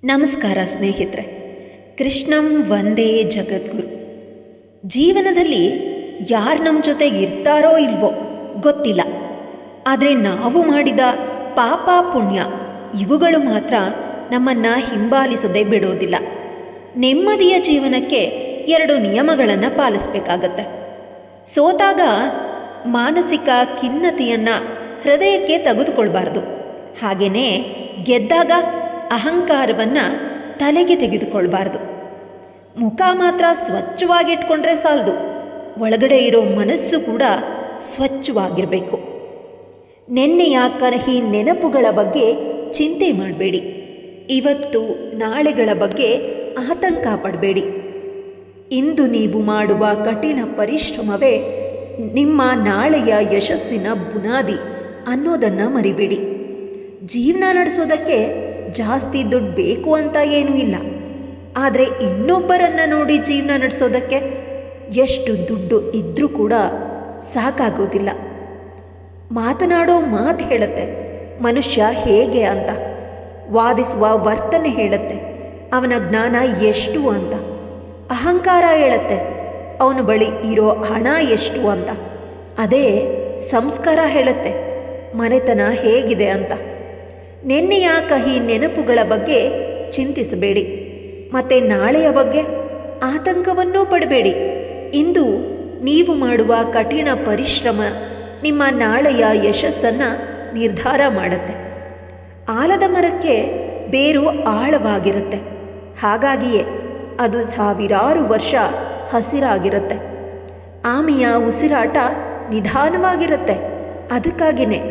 ನಮಸ್ಕಾರ ಸ್ನೇಹಿತರೆ. ಕೃಷ್ಣಂ ವಂದೇ ಜಗದ್ಗುರು. ಜೀವನದಲ್ಲಿ ಯಾರು ನಮ್ಮ ಜೊತೆಗೆ ಇರ್ತಾರೋ ಇಲ್ವೋ ಗೊತ್ತಿಲ್ಲ, ಆದರೆ ನಾವು ಮಾಡಿದ ಪಾಪ ಪುಣ್ಯ ಇವುಗಳು ಮಾತ್ರ ನಮ್ಮನ್ನು ಹಿಂಬಾಲಿಸದೆ ಬಿಡೋದಿಲ್ಲ. ನೆಮ್ಮದಿಯ ಜೀವನಕ್ಕೆ 2 ನಿಯಮಗಳನ್ನು ಪಾಲಿಸಬೇಕಾಗತ್ತೆ. ಸೋತಾಗ ಮಾನಸಿಕ ಖಿನ್ನತೆಯನ್ನು ಹೃದಯಕ್ಕೆ ತೆಗೆದುಕೊಳ್ಬಾರ್ದು. ಹಾಗೆಯೇ ಗೆದ್ದಾಗ ಅಹಂಕಾರವನ್ನು ತಲೆಗೆ ತೆಗೆದುಕೊಳ್ಬಾರ್ದು. ಮುಖ ಮಾತ್ರ ಸ್ವಚ್ಛವಾಗಿಟ್ಕೊಂಡ್ರೆ ಸಾಲದು, ಒಳಗಡೆ ಇರೋ ಮನಸ್ಸು ಕೂಡ ಸ್ವಚ್ಛವಾಗಿರಬೇಕು. ನೆನ್ನೆಯ ಕಹಿ ನೆನಪುಗಳ ಬಗ್ಗೆ ಚಿಂತೆ ಮಾಡಬೇಡಿ. ಇವತ್ತು ನಾಳೆಗಳ ಬಗ್ಗೆ ಆತಂಕ ಪಡಬೇಡಿ. ಇಂದು ನೀವು ಮಾಡುವ ಕಠಿಣ ಪರಿಶ್ರಮವೇ ನಿಮ್ಮ ನಾಳೆಯ ಯಶಸ್ಸಿನ ಬುನಾದಿ ಅನ್ನೋದನ್ನು ಮರಿಬೇಡಿ. ಜೀವನ ನಡೆಸೋದಕ್ಕೆ ಜಾಸ್ತಿ ದುಡ್ಡು ಬೇಕು ಅಂತ ಏನೂ ಇಲ್ಲ, ಆದರೆ ಇನ್ನೊಬ್ಬರನ್ನು ನೋಡಿ ಜೀವನ ನಡೆಸೋದಕ್ಕೆ ಎಷ್ಟು ದುಡ್ಡು ಇದ್ದರೂ ಕೂಡ ಸಾಕಾಗೋದಿಲ್ಲ. ಮಾತನಾಡೋ ಮಾತು ಹೇಳುತ್ತೆ ಮನುಷ್ಯ ಹೇಗೆ ಅಂತ, ವಾದಿಸುವ ವರ್ತನೆ ಹೇಳುತ್ತೆ ಅವನ ಜ್ಞಾನ ಎಷ್ಟು ಅಂತ, ಅಹಂಕಾರ ಹೇಳುತ್ತೆ ಅವನ ಬಳಿ ಇರೋ ಹಣ ಎಷ್ಟು ಅಂತ, ಅದೇ ಸಂಸ್ಕಾರ ಹೇಳುತ್ತೆ ಮನೆತನ ಹೇಗಿದೆ ಅಂತ. ನೆನ್ನೆಯ ಕಹಿ ನೆನಪುಗಳ ಬಗ್ಗೆ ಚಿಂತಿಸಬೇಡಿ, ಮತ್ತು ನಾಳೆಯ ಬಗ್ಗೆ ಆತಂಕವನ್ನೂ ಪಡಬೇಡಿ. ಇಂದು ನೀವು ಮಾಡುವ ಕಠಿಣ ಪರಿಶ್ರಮ ನಿಮ್ಮ ನಾಳೆಯ ಯಶಸ್ಸನ್ನು ನಿರ್ಧಾರ ಮಾಡುತ್ತೆ. ಆಲದ ಮರಕ್ಕೆ ಬೇರು ಆಳವಾಗಿರುತ್ತೆ, ಹಾಗಾಗಿಯೇ ಅದು ಸಾವಿರಾರು ವರ್ಷ ಹಸಿರಾಗಿರುತ್ತೆ. ಆಮೆಯ ಉಸಿರಾಟ ನಿಧಾನವಾಗಿರುತ್ತೆ, ಅದಕ್ಕಾಗಿಯೇ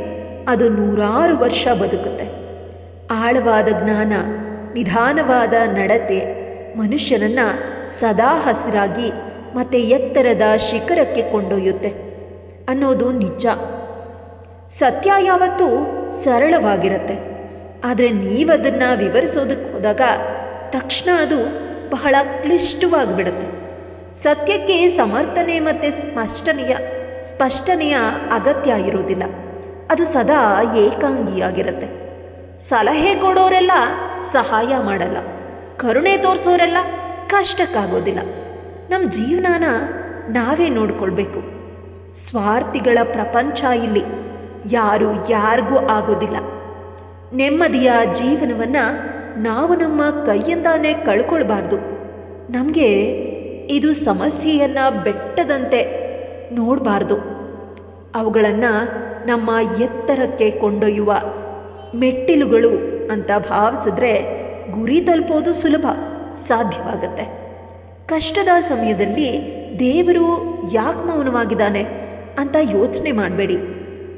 ಅದು 100 ವರ್ಷ ಬದುಕುತ್ತೆ. ಆಳವಾದ ಜ್ಞಾನ, ನಿಧಾನವಾದ ನಡತೆ ಮನುಷ್ಯನನ್ನು ಸದಾ ಹಸಿರಾಗಿ ಮತ್ತು ಎತ್ತರದ ಶಿಖರಕ್ಕೆ ಕೊಂಡೊಯ್ಯುತ್ತೆ ಅನ್ನೋದು ನಿಜ. ಸತ್ಯ ಯಾವತ್ತೂ ಸರಳವಾಗಿರುತ್ತೆ, ಆದರೆ ನೀವದನ್ನು ವಿವರಿಸೋದಕ್ಕೆ ಹೋದಾಗ ತಕ್ಷಣ ಅದು ಬಹಳ ಕ್ಲಿಷ್ಟವಾಗಿಬಿಡುತ್ತೆ. ಸತ್ಯಕ್ಕೆ ಸಮರ್ಥನೆ ಮತ್ತು ಸ್ಪಷ್ಟನೆಯ ಅಗತ್ಯ ಇರೋದಿಲ್ಲ, ಅದು ಸದಾ ಏಕಾಂಗಿಯಾಗಿರುತ್ತೆ. ಸಲಹೆ ಕೊಡೋರೆಲ್ಲ ಸಹಾಯ ಮಾಡಲ್ಲ, ಕರುಣೆ ತೋರಿಸೋರೆಲ್ಲ ಕಷ್ಟಕ್ಕಾಗೋದಿಲ್ಲ. ನಮ್ಮ ಜೀವನನ ನಾವೇ ನೋಡ್ಕೊಳ್ಬೇಕು. ಸ್ವಾರ್ಥಿಗಳ ಪ್ರಪಂಚ ಇಲ್ಲಿ, ಯಾರು ಯಾರಿಗೂ ಆಗೋದಿಲ್ಲ. ನೆಮ್ಮದಿಯ ಜೀವನವನ್ನು ನಾವು ನಮ್ಮ ಕೈಯಿಂದಾನೇ ಕಳ್ಕೊಳ್ಬಾರ್ದು. ನಮಗೆ ಇದು ಸಮಸ್ಯೆಯನ್ನು ಬೆಟ್ಟದಂತೆ ನೋಡಬಾರ್ದು, ಅವುಗಳನ್ನು ನಮ್ಮ ಎತ್ತರಕ್ಕೆ ಕೊಂಡೊಯ್ಯುವ ಮೆಟ್ಟಿಲುಗಳು ಅಂತ ಭಾವಿಸಿದ್ರೆ ಗುರಿ ತಲುಪೋದು ಸುಲಭ ಸಾಧ್ಯವಾಗುತ್ತೆ. ಕಷ್ಟದ ಸಮಯದಲ್ಲಿ ದೇವರು ಯಾಕೆ ಮೌನವಾಗಿದ್ದಾನೆ ಅಂತ ಯೋಚನೆ ಮಾಡಬೇಡಿ.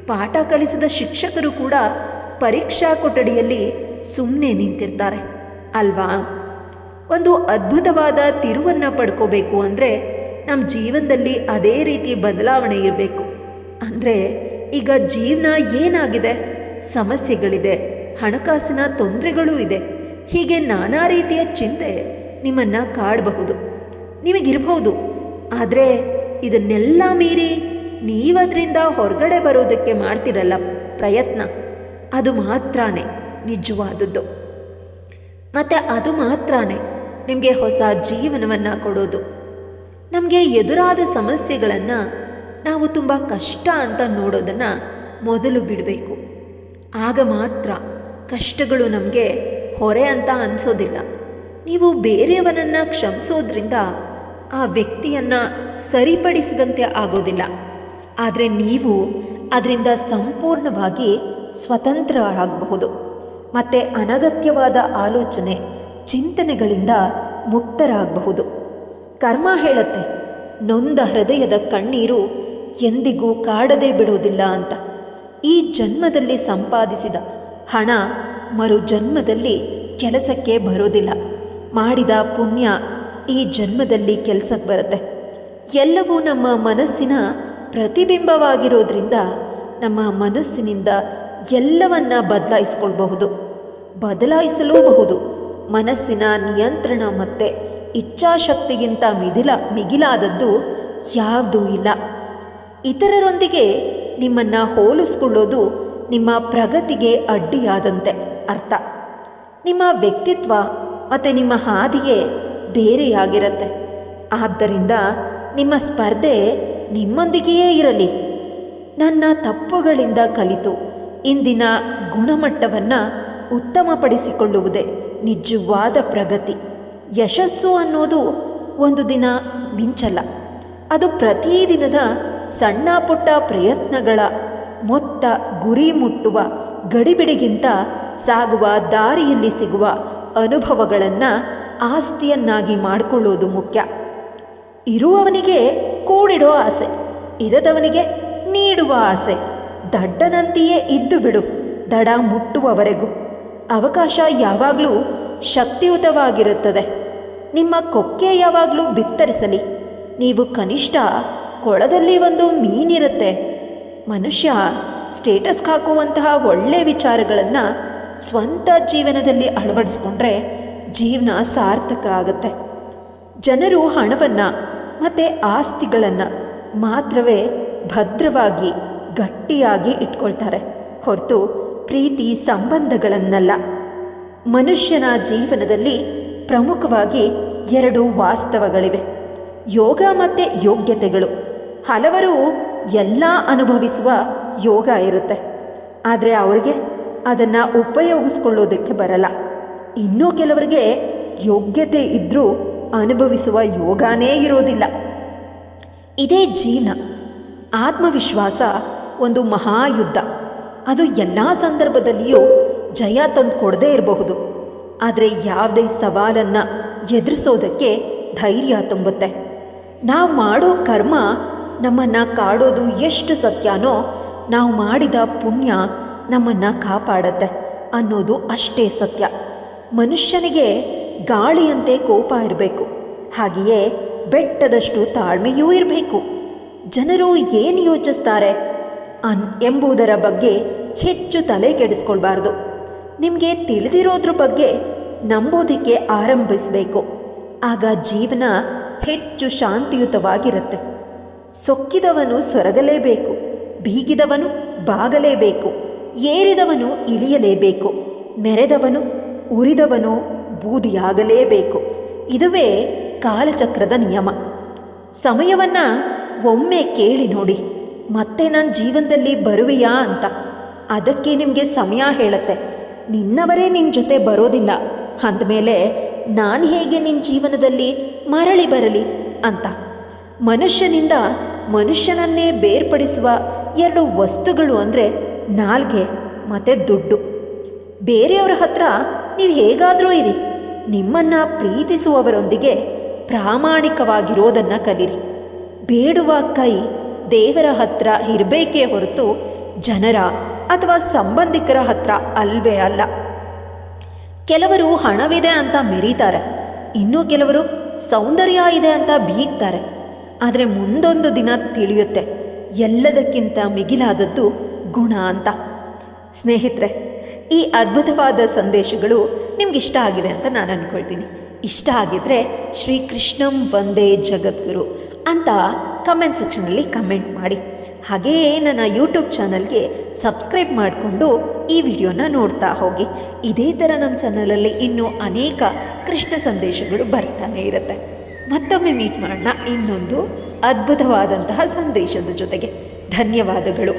ಪಾಠ ಕಲಿಸಿದ ಶಿಕ್ಷಕರು ಕೂಡ ಪರೀಕ್ಷಾ ಕೊಠಡಿಯಲ್ಲಿ ಸುಮ್ಮನೆ ನಿಂತಿರ್ತಾರೆ ಅಲ್ವಾ? ಒಂದು ಅದ್ಭುತವಾದ ತಿರುವನ್ನು ಪಡ್ಕೋಬೇಕು ಅಂದರೆ ನಮ್ಮ ಜೀವನದಲ್ಲಿ ಅದೇ ರೀತಿ ಬದಲಾವಣೆ ಇರಬೇಕು. ಅಂದರೆ ಈಗ ಜೀವನ ಏನಾಗಿದೆ, ಸಮಸ್ಯೆಗಳಿದೆ, ಹಣಕಾಸಿನ ತೊಂದರೆಗಳೂ ಇದೆ, ಹೀಗೆ ನಾನಾ ರೀತಿಯ ಚಿಂತೆ ನಿಮ್ಮನ್ನು ಕಾಡಬಹುದು, ನಿಮಗಿರಬಹುದು. ಆದರೆ ಇದನ್ನೆಲ್ಲ ಮೀರಿ ನೀವದರಿಂದ ಹೊರಗಡೆ ಬರೋದಕ್ಕೆ ಮಾಡ್ತಿರಲ್ಲ ಪ್ರಯತ್ನ, ಅದು ಮಾತ್ರನೇ ನಿಜವಾದದ್ದು. ಮತ್ತು ಅದು ಮಾತ್ರನೇ ನಿಮಗೆ ಹೊಸ ಜೀವನವನ್ನು ಕೊಡೋದು. ನಮಗೆ ಎದುರಾದ ಸಮಸ್ಯೆಗಳನ್ನು ನಾವು ತುಂಬ ಕಷ್ಟ ಅಂತ ನೋಡೋದನ್ನು ಮೊದಲು ಬಿಡಬೇಕು. ಆಗ ಮಾತ್ರ ಕಷ್ಟಗಳು ನಮಗೆ ಹೊರೆ ಅಂತ ಅನಿಸೋದಿಲ್ಲ. ನೀವು ಬೇರೆಯವನನ್ನು ಕ್ಷಮಿಸೋದ್ರಿಂದ ಆ ವ್ಯಕ್ತಿಯನ್ನು ಸರಿಪಡಿಸಿದಂತೆ ಆಗೋದಿಲ್ಲ, ಆದರೆ ನೀವು ಅದರಿಂದ ಸಂಪೂರ್ಣವಾಗಿ ಸ್ವತಂತ್ರರಾಗಬಹುದು ಮತ್ತು ಅನಗತ್ಯವಾದ ಆಲೋಚನೆ ಚಿಂತನೆಗಳಿಂದ ಮುಕ್ತರಾಗಬಹುದು. ಕರ್ಮ ಹೇಳುತ್ತೆ ನೊಂದ ಹೃದಯದ ಕಣ್ಣೀರು ಎಂದಿಗೂ ಕಾಡದೇ ಬಿಡೋದಿಲ್ಲ ಅಂತ. ಈ ಜನ್ಮದಲ್ಲಿ ಸಂಪಾದಿಸಿದ ಹಣ ಮರು ಜನ್ಮದಲ್ಲಿ ಕೆಲಸಕ್ಕೆ ಬರೋದಿಲ್ಲ. ಮಾಡಿದ ಪುಣ್ಯ ಈ ಜನ್ಮದಲ್ಲಿ ಕೆಲಸಕ್ಕೆ ಬರುತ್ತೆ. ಎಲ್ಲವೂ ನಮ್ಮ ಮನಸ್ಸಿನ ಪ್ರತಿಬಿಂಬವಾಗಿರೋದ್ರಿಂದ ನಮ್ಮ ಮನಸ್ಸಿನಿಂದ ಎಲ್ಲವನ್ನ ಬದಲಾಯಿಸಲೂಬಹುದು. ಮನಸ್ಸಿನ ನಿಯಂತ್ರಣ ಮತ್ತು ಇಚ್ಛಾಶಕ್ತಿಗಿಂತ ಮಿಗಿಲಾದದ್ದು ಯಾವುದೂ ಇಲ್ಲ. ಇತರರೊಂದಿಗೆ ನಿಮ್ಮನ್ನು ಹೋಲಿಸ್ಕೊಳ್ಳೋದು ನಿಮ್ಮ ಪ್ರಗತಿಗೆ ಅಡ್ಡಿಯಾದಂತೆ ಅರ್ಥ. ನಿಮ್ಮ ವ್ಯಕ್ತಿತ್ವ ಮತ್ತು ನಿಮ್ಮ ಹಾದಿಯೇ ಬೇರೆಯಾಗಿರುತ್ತೆ. ಆದ್ದರಿಂದ ನಿಮ್ಮ ಸ್ಪರ್ಧೆ ನಿಮ್ಮೊಂದಿಗೆಯೇ ಇರಲಿ. ನನ್ನ ತಪ್ಪುಗಳಿಂದ ಕಲಿತು ಇಂದಿನ ಗುಣಮಟ್ಟವನ್ನು ಉತ್ತಮಪಡಿಸಿಕೊಳ್ಳುವುದೇ ನಿಜವಾದ ಪ್ರಗತಿ. ಯಶಸ್ಸು ಅನ್ನೋದು ಒಂದು ದಿನ ಮಿಂಚಲ್ಲ, ಅದು ಪ್ರತಿದಿನದ ಸಣ್ಣ ಪುಟ್ಟ ಪ್ರಯತ್ನಗಳ ಮೊತ್ತ. ಗುರಿ ಮುಟ್ಟುವ ಗಡಿಬಿಡಿಗಿಂತ ಸಾಗುವ ದಾರಿಯಲ್ಲಿ ಸಿಗುವ ಅನುಭವಗಳನ್ನು ಆಸ್ತಿಯನ್ನಾಗಿ ಮಾಡಿಕೊಳ್ಳೋದು ಮುಖ್ಯ. ಇರುವವನಿಗೆ ಕೂಡಿಡೋ ಆಸೆ, ಇರದವನಿಗೆ ನೀಡುವ ಆಸೆ. ದಡ್ಡನಂತೆಯೇ ಇದ್ದು ಬಿಡು ದಡ ಮುಟ್ಟುವವರೆಗೂ. ಅವಕಾಶ ಯಾವಾಗಲೂ ಶಕ್ತಿಯುತವಾಗಿರುತ್ತದೆ. ನಿಮ್ಮ ಕೊಕ್ಕೆ ಯಾವಾಗಲೂ ಬಿತ್ತರಿಸಲಿ. ನೀವು ಕನಿಷ್ಠ ಕೊಳದಲ್ಲಿ ಒಂದು ಮೀನಿರುತ್ತೆ. ಮನುಷ್ಯ ಸ್ಟೇಟಸ್ಗೆ ಹಾಕುವಂತಹ ಒಳ್ಳೆಯ ವಿಚಾರಗಳನ್ನು ಸ್ವಂತ ಜೀವನದಲ್ಲಿ ಅಳವಡಿಸ್ಕೊಂಡ್ರೆ ಜೀವನ ಸಾರ್ಥಕ ಆಗುತ್ತೆ. ಜನರು ಹಣವನ್ನು ಮತ್ತು ಆಸ್ತಿಗಳನ್ನು ಮಾತ್ರವೇ ಭದ್ರವಾಗಿ ಗಟ್ಟಿಯಾಗಿ ಇಟ್ಕೊಳ್ತಾರೆ, ಹೊರತು ಪ್ರೀತಿ ಸಂಬಂಧಗಳನ್ನಲ್ಲ. ಮನುಷ್ಯನ ಜೀವನದಲ್ಲಿ ಪ್ರಮುಖವಾಗಿ 2 ವಾಸ್ತವಗಳಿವೆ, ಯೋಗ ಮತ್ತು ಯೋಗ್ಯತೆಗಳು. ಹಲವರು ಎಲ್ಲ ಅನುಭವಿಸುವ ಯೋಗ ಇರುತ್ತೆ, ಆದರೆ ಅವ್ರಿಗೆ ಅದನ್ನು ಉಪಯೋಗಿಸ್ಕೊಳ್ಳೋದಕ್ಕೆ ಬರಲ್ಲ. ಇನ್ನೂ ಕೆಲವರಿಗೆ ಯೋಗ್ಯತೆ ಇದ್ದರೂ ಅನುಭವಿಸುವ ಯೋಗನೇ ಇರೋದಿಲ್ಲ. ಇದೇ ಜೀವನ. ಆತ್ಮವಿಶ್ವಾಸ ಒಂದು ಮಹಾಯುದ್ಧ. ಅದು ಎಲ್ಲ ಸಂದರ್ಭದಲ್ಲಿಯೂ ಜಯ ತಂದು ಕೊಡದೇ ಇರಬಹುದು, ಆದರೆ ಯಾವುದೇ ಸವಾಲನ್ನು ಎದುರಿಸೋದಕ್ಕೆ ಧೈರ್ಯ ತುಂಬುತ್ತೆ. ನಾವು ಮಾಡೋ ಕರ್ಮ ನಮ್ಮನ್ನು ಕಾಡೋದು ಎಷ್ಟು ಸತ್ಯನೋ, ನಾವು ಮಾಡಿದ ಪುಣ್ಯ ನಮ್ಮನ್ನು ಕಾಪಾಡುತ್ತೆ ಅನ್ನೋದು ಅಷ್ಟೇ ಸತ್ಯ. ಮನುಷ್ಯನಿಗೆ ಗಾಳಿಯಂತೆ ಕೋಪ ಇರಬೇಕು, ಹಾಗೆಯೇ ಬೆಟ್ಟದಷ್ಟು ತಾಳ್ಮೆಯೂ ಇರಬೇಕು. ಜನರು ಏನು ಯೋಚಿಸ್ತಾರೆ ಎಂಬುದರ ಬಗ್ಗೆ ಹೆಚ್ಚು ತಲೆ ಕೆಡಿಸ್ಕೊಳ್ಬಾರ್ದು. ನಿಮಗೆ ತಿಳಿದಿರೋದ್ರ ಬಗ್ಗೆ ನಂಬೋದಕ್ಕೆ ಆರಂಭಿಸಬೇಕು. ಆಗ ಜೀವನ ಹೆಚ್ಚು ಶಾಂತಿಯುತವಾಗಿರುತ್ತೆ. ಸೊಕ್ಕಿದವನು ಸೊರಗಲೇಬೇಕು, ಬೀಗಿದವನು ಬಾಗಲೇಬೇಕು, ಏರಿದವನು ಇಳಿಯಲೇಬೇಕು, ಮೆರೆದವನು ಉರಿದವನು ಬೂದಿಯಾಗಲೇಬೇಕು. ಇದುವೇ ಕಾಲಚಕ್ರದ ನಿಯಮ. ಸಮಯವನ್ನು ಒಮ್ಮೆ ಕೇಳಿ ನೋಡಿ, ಮತ್ತೆ ನನ್ನ ಜೀವನದಲ್ಲಿ ಬರುವೆಯಾ ಅಂತ. ಅದಕ್ಕೆ ನಿಮಗೆ ಸಮಯ ಹೇಳುತ್ತೆ. ನಿನ್ನವರೇ ನಿನ್ನ ಜೊತೆ ಬರೋದಿಲ್ಲ ಅಂದಮೇಲೆ ನಾನು ಹೇಗೆ ನಿನ್ನ ಜೀವನದಲ್ಲಿ ಮರಳಿ ಬರಲಿ ಅಂತ. ಮನುಷ್ಯನಿಂದ ಮನುಷ್ಯನನ್ನೇ ಬೇರ್ಪಡಿಸುವ 2 ವಸ್ತುಗಳು ಅಂದರೆ ನಾಲ್ಗೆ ಮತ್ತು ದುಡ್ಡು. ಬೇರೆಯವರ ಹತ್ರ ನೀವು ಹೇಗಾದರೂ ಇರಿ, ನಿಮ್ಮನ್ನು ಪ್ರೀತಿಸುವವರೊಂದಿಗೆ ಪ್ರಾಮಾಣಿಕವಾಗಿರೋದನ್ನು ಕಲೀರಿ. ಬೇಡುವ ಕೈ ದೇವರ ಹತ್ರ ಇರಬೇಕೇ ಹೊರತು ಜನರ ಅಥವಾ ಸಂಬಂಧಿಕರ ಹತ್ರ ಅಲ್ವೇ ಅಲ್ಲ. ಕೆಲವರು ಹಣವಿದೆ ಅಂತ ಮೆರೀತಾರೆ, ಇನ್ನೂ ಕೆಲವರು ಸೌಂದರ್ಯ ಇದೆ ಅಂತ ಬೀಗ್ತಾರೆ. ಆದರೆ ಮುಂದೊಂದು ದಿನ ತಿಳಿಯುತ್ತೆ, ಎಲ್ಲದಕ್ಕಿಂತ ಮಿಗಿಲಾದದ್ದು ಗುಣ ಅಂತ. ಸ್ನೇಹಿತರೆ, ಈ ಅದ್ಭುತವಾದ ಸಂದೇಶಗಳು ನಿಮ್ಗಿಷ್ಟ ಆಗಿದೆ ಅಂತ ನಾನು ಅಂದ್ಕೊಳ್ತೀನಿ. ಇಷ್ಟ ಆಗಿದ್ದರೆ ಶ್ರೀಕೃಷ್ಣಂ ವಂದೇ ಜಗದ್ಗುರು ಅಂತ ಕಮೆಂಟ್ ಸೆಕ್ಷನಲ್ಲಿ ಕಮೆಂಟ್ ಮಾಡಿ. ಹಾಗೆಯೇ ನನ್ನ ಯೂಟ್ಯೂಬ್ ಚಾನಲ್ಗೆ ಸಬ್ಸ್ಕ್ರೈಬ್ ಮಾಡಿಕೊಂಡು ಈ ವಿಡಿಯೋನ ನೋಡ್ತಾ ಹೋಗಿ. ಇದೇ ಥರ ನಮ್ಮ ಚಾನಲಲ್ಲಿ ಇನ್ನೂ ಅನೇಕ ಕೃಷ್ಣ ಸಂದೇಶಗಳು ಬರ್ತಾನೆ ಇರುತ್ತೆ. ಮತ್ತೊಮ್ಮೆ ಮೀಟ್ ಮಾಡೋಣ ಇನ್ನೊಂದು ಅದ್ಭುತವಾದಂತಹ ಸಂದೇಶದ ಜೊತೆಗೆ. ಧನ್ಯವಾದಗಳು.